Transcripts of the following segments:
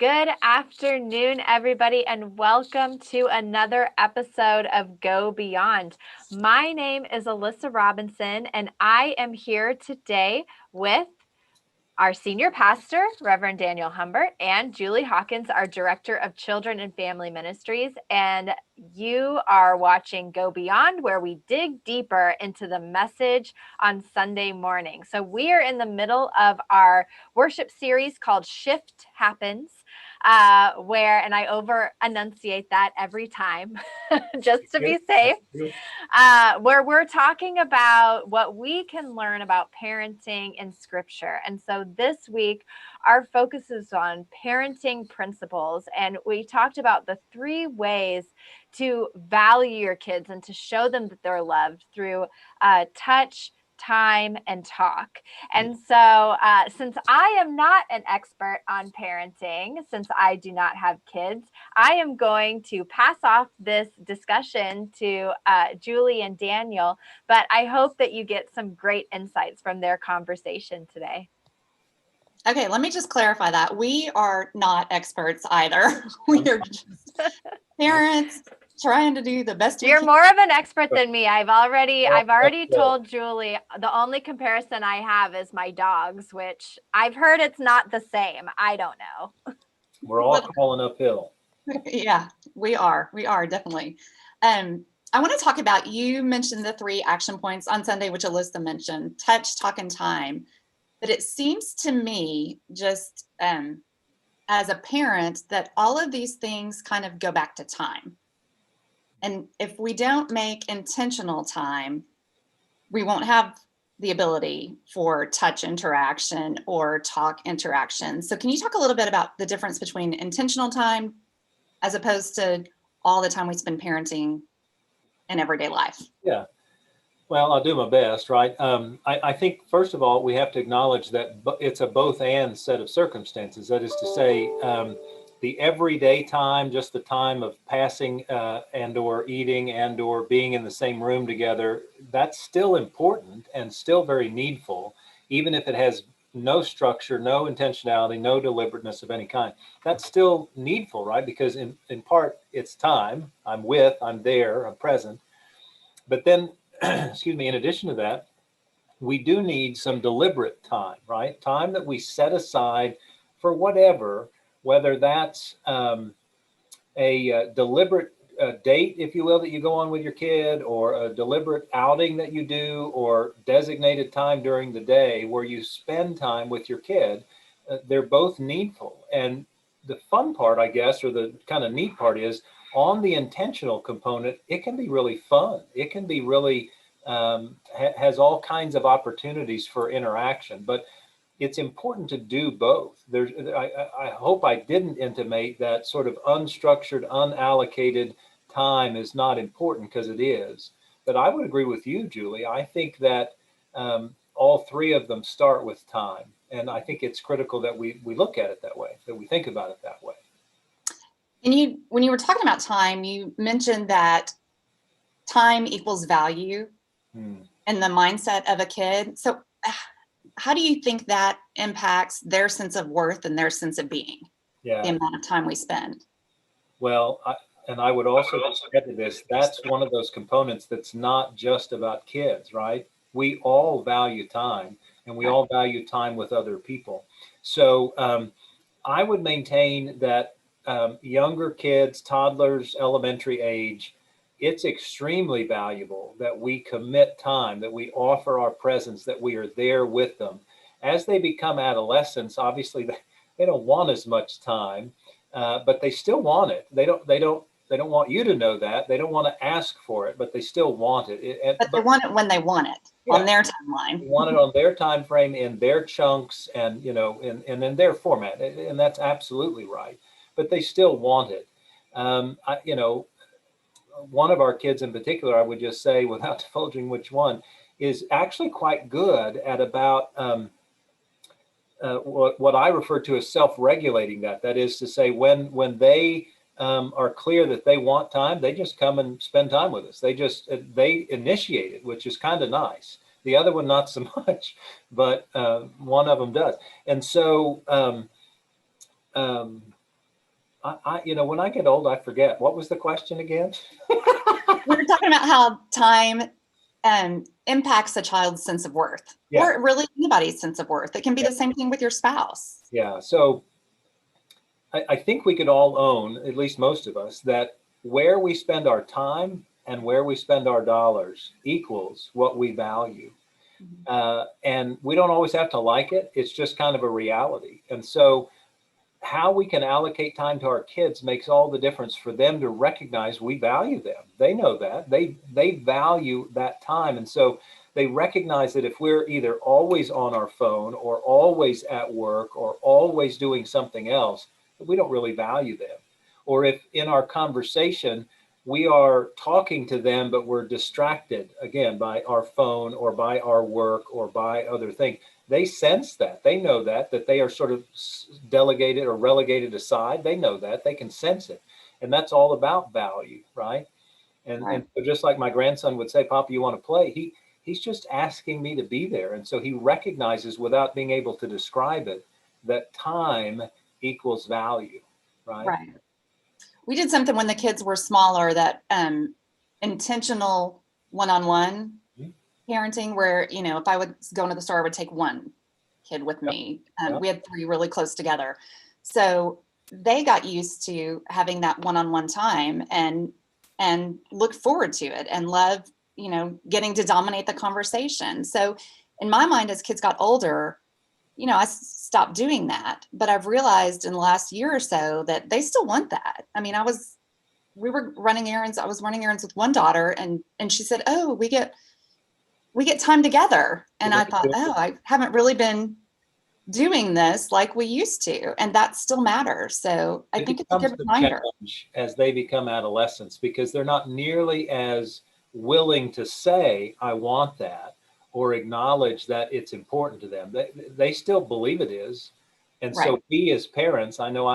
Good afternoon, everybody, and welcome to another episode of Go Beyond. My name is Alyssa Robinson, and I am here today with our senior pastor, Reverend Daniel Humbert, and Julie Hawkins, our director of Children and Family Ministries. And you are watching Go Beyond, where we dig deeper into the message on Sunday morning. So we are in the middle of our worship series called Shift Happens, and I over enunciate that every time just to be safe, where we're talking about what we can learn about parenting in Scripture. And so this week, our focus is on parenting principles. And we talked about the 3 ways to value your kids and to show them that they're loved through touch, time, and talk. And so since I am not an expert on parenting, since I do not have kids, I am going to pass off this discussion to Julie and Daniel, but I hope that you get some great insights from their conversation today. Okay, let me just clarify that. We are not experts either. We are just parents trying to do the best we can. You're more of an expert than me. I've already told Julie the only comparison I have is my dogs, which I've heard it's not the same. I don't know. We're all crawling uphill. Yeah, we are definitely. I want to talk about, you mentioned the 3 action points on Sunday, which Alyssa mentioned: touch, talk, and time. But it seems to me, just as a parent, that all of these things kind of go back to time. And if we don't make intentional time, we won't have the ability for touch interaction or talk interaction. So can you talk a little bit about the difference between intentional time as opposed to all the time we spend parenting in everyday life? Yeah. Well, I'll do my best, right? I think, first of all, we have to acknowledge that it's a both and set of circumstances. That is to say, the everyday time, just the time of passing and or eating and or being in the same room together, that's still important and still very needful, even if it has no structure, no intentionality, no deliberateness of any kind. That's still needful, right? Because in part, it's time. I'm there, I'm present. But then, excuse me, in addition to that, we do need some deliberate time, right? Time that we set aside for whatever, whether that's a deliberate date, if you will, that you go on with your kid, or a deliberate outing that you do, or designated time during the day where you spend time with your kid. They're both needful. And the fun part, I guess, or the kind of neat part is, on the intentional component, it can be really fun. It can be really, has all kinds of opportunities for interaction, but it's important to do both. I hope I didn't intimate that sort of unstructured, unallocated time is not important, because it is. But I would agree with you, Julie. I think that all 3 of them start with time. And I think it's critical that we look at it that way, that we think about it that way. And when you were talking about time, you mentioned that time equals value in the mindset of a kid. So how do you think that impacts their sense of worth and their sense of being? Yeah. The amount of time we spend? Well, I would also add to this, that's one of those components that's not just about kids, right? We all value time, and we all value time with other people. So I would maintain that younger kids, toddlers, elementary age, it's extremely valuable that we commit time, that we offer our presence, that we are there with them. As they become adolescents, obviously they don't want as much time, but they still want it. They don't want you to know that. They don't want to ask for it, but they still want it. But they want it when they want it, yeah, on their timeline. They want it on their time frame, in their chunks, and and in their format, and that's absolutely right. But they still want it. One of our kids in particular, I would just say, without divulging which one, is actually quite good at about what I refer to as self-regulating that. That is to say, when they are clear that they want time, they just come and spend time with us. They initiate it, which is kind of nice. The other one, not so much, but one of them does. And so when I get old, I forget. What was the question again? We were talking about how time impacts a child's sense of worth, Yeah. or really anybody's sense of worth. It can be the same thing with your spouse. Yeah. So I think we could all own, at least most of us, that where we spend our time and where we spend our dollars equals what we value. Mhm. And we don't always have to like it. It's just kind of a reality. And so how we can allocate time to our kids makes all the difference for them to recognize we value them. They know that. They value that time. And so they recognize that if we're either always on our phone or always at work or always doing something else, we don't really value them. Or if in our conversation we are talking to them, but we're distracted again by our phone or by our work or by other things, they sense that. They know that they are sort of delegated or relegated aside. They know that. They can sense it. And that's all about value, right? And so just like my grandson would say, Papa, you want to play? He's just asking me to be there. And so he recognizes without being able to describe it that time equals value, right? Right. We did something when the kids were smaller, that intentional one-on-one Mhm. parenting, where, if I would go into the store, I would take one kid with Yep. me. Yep. We had three really close together. So they got used to having that one-on-one time and looked forward to it and loved, getting to dominate the conversation. So in my mind, as kids got older, I stopped doing that. But I've realized in the last year or so that they still want that. I mean, we were running errands. I was running errands with one daughter, and she said, "Oh, we get time together." And I thought, "Oh, I haven't really been doing this like we used to." And that still matters. So I It think it's a becomes good the reminder. challenge as they become adolescents because they're not nearly as willing to say, I want that, or acknowledge that it's important to them. They still believe it is. And Right. so we as parents, I know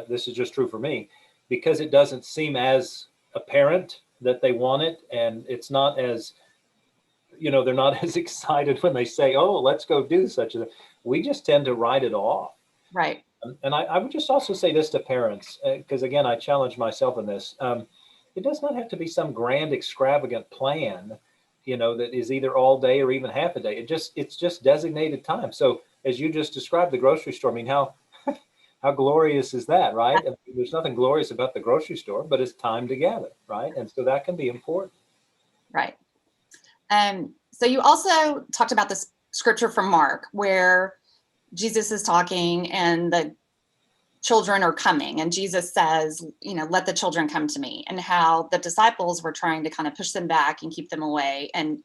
this is just true for me, because it doesn't seem as apparent that they want it, and it's not as, they're not as excited when they say, oh, let's go do such a thing. We just tend to write it off. Right. And I would just also say this to parents, because again, I challenge myself in this. It does not have to be some grand, extravagant plan, that is either all day or even half a day. It's just designated time. So as you just described the grocery store, I mean, how glorious is that, right? I mean, there's nothing glorious about the grocery store, but it's time together, right? And so that can be important. Right. So you also talked about this scripture from Mark where Jesus is talking and the children are coming, and Jesus says, let the children come to me, and how the disciples were trying to kind of push them back and keep them away. And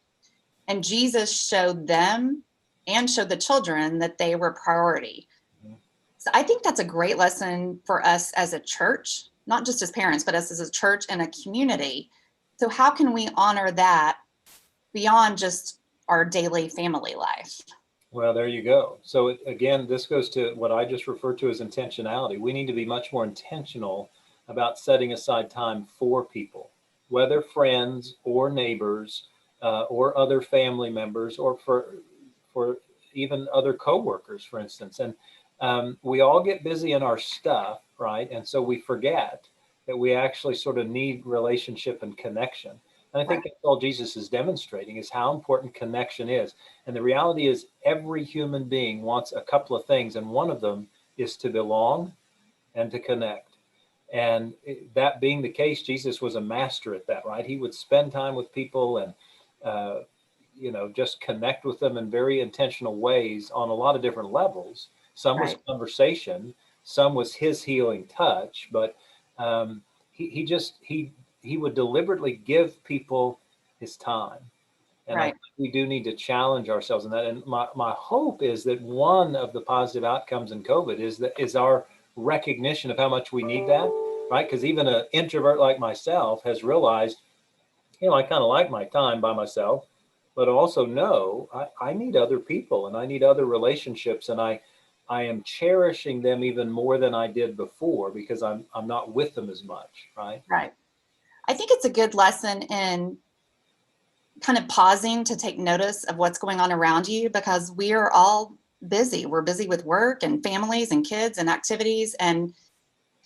Jesus showed them and showed the children that they were priority. Mhm. So I think that's a great lesson for us as a church, not just as parents, but us as a church and a community. So how can we honor that beyond just our daily family life? Well, there you go. So again, this goes to what I just referred to as intentionality. We need to be much more intentional about setting aside time for people, whether friends or neighbors, or other family members, or for even other coworkers, for instance. And we all get busy in our stuff, right? And so we forget that we actually sort of need relationship and connection. And I think Right. that's all Jesus is demonstrating is how important connection is. And the reality is every human being wants a couple of things, and one of them is to belong and to connect. And that being the case, Jesus was a master at that, right? He would spend time with people and, just connect with them in very intentional ways on a lot of different levels. Some was Right. conversation, some was his healing touch, but um, he would deliberately give people his time. And I Right. think we do need to challenge ourselves in that. And my hope is that one of the positive outcomes in COVID is our recognition of how much we need that, right? Because even an introvert like myself has realized, I kind of like my time by myself, but also know I need other people and I need other relationships, and I am cherishing them even more than I did before because I'm not with them as much, right? Right. I think it's a good lesson in kind of pausing to take notice of what's going on around you, because we are all busy. We're busy with work and families and kids and activities. And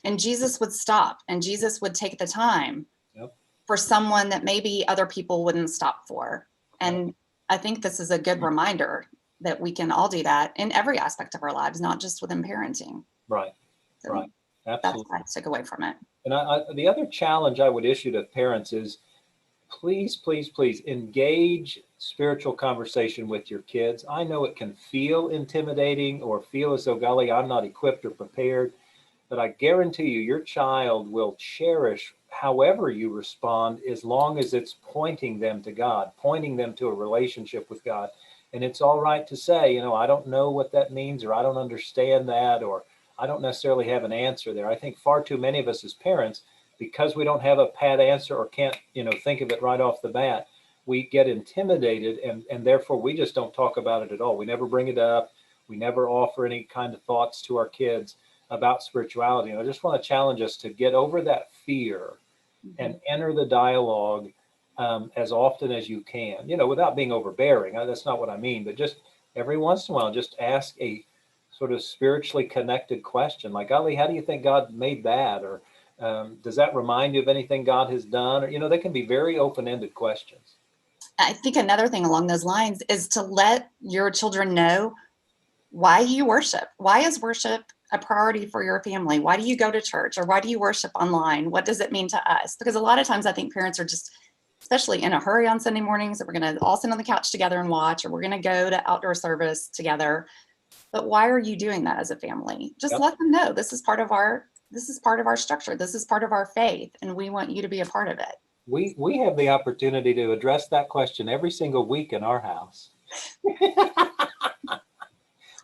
And Jesus would stop, and Jesus would take the time Yep. for someone that maybe other people wouldn't stop for. And I think this is a good reminder that we can all do that in every aspect of our lives, not just within parenting. Right. So Right. that's Absolutely. what I took away from it. And the other challenge I would issue to parents is please, please, please engage spiritual conversation with your kids. I know it can feel intimidating or feel as though, golly, I'm not equipped or prepared, but I guarantee you, your child will cherish however you respond as long as it's pointing them to God, pointing them to a relationship with God. And it's all right to say, I don't know what that means, or I don't understand that, or I don't necessarily have an answer there. I think far too many of us as parents, because we don't have a pat answer or can't, think of it right off the bat, we get intimidated, and therefore we just don't talk about it at all. We never bring it up. We never offer any kind of thoughts to our kids about spirituality. And I just want to challenge us to get over that fear and enter the dialogue as often as you can, without being overbearing. That's not what I mean, but just every once in a while, just ask a sort of spiritually connected question, like, golly, how do you think God made that? Or does that remind you of anything God has done? Or, they can be very open-ended questions. I think another thing along those lines is to let your children know why you worship. Why is worship a priority for your family? Why do you go to church, or why do you worship online? What does it mean to us? Because a lot of times I think parents are just, especially in a hurry on Sunday mornings, that we're going to all sit on the couch together and watch, or we're going to go to outdoor service together. But why are you doing that as a family? Just Yep. let them know this is part of our structure. This is part of our faith, and we want you to be a part of it. We have the opportunity to address that question every single week in our house.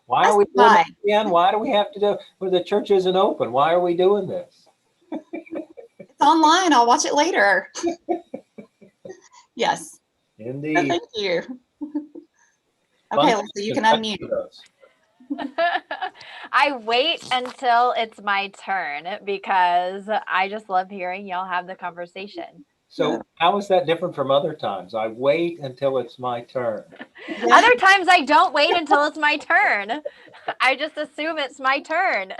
Why are we doing it again? Why do we have to do it? Well, the church isn't open. Why are we doing this? It's online. I'll watch it later. Yes. Indeed. So thank you. Okay, Lisa, you can unmute. I wait until it's my turn because I just love hearing y'all have the conversation. So how is that different from other times? I wait until it's my turn. Yeah. Other times I don't wait until it's my turn. I just assume it's my turn.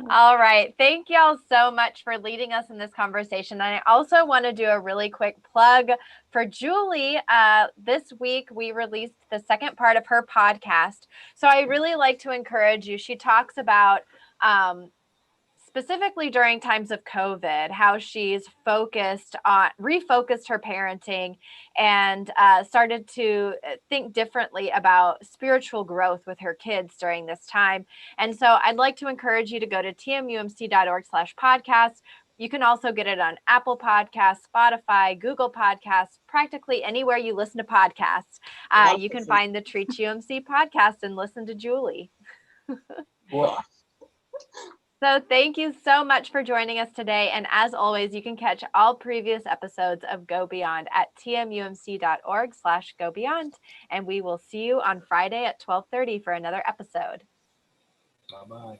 All right. Thank y'all so much for leading us in this conversation. And I also want to do a really quick plug for Julie. This week, we released the second part of her podcast. So I really like to encourage you. She talks about specifically during times of COVID, how she's refocused her parenting and started to think differently about spiritual growth with her kids during this time. And so I'd like to encourage you to go to tmumc.org/podcast. You can also get it on Apple Podcasts, Spotify, Google Podcasts, practically anywhere you listen to podcasts. You can find the Treat UMC podcast and listen to Julie. Well, So thank you so much for joining us today. And as always, you can catch all previous episodes of Go Beyond at tmumc.org/Go Beyond. And we will see you on Friday at 12:30 for another episode. bye-bye.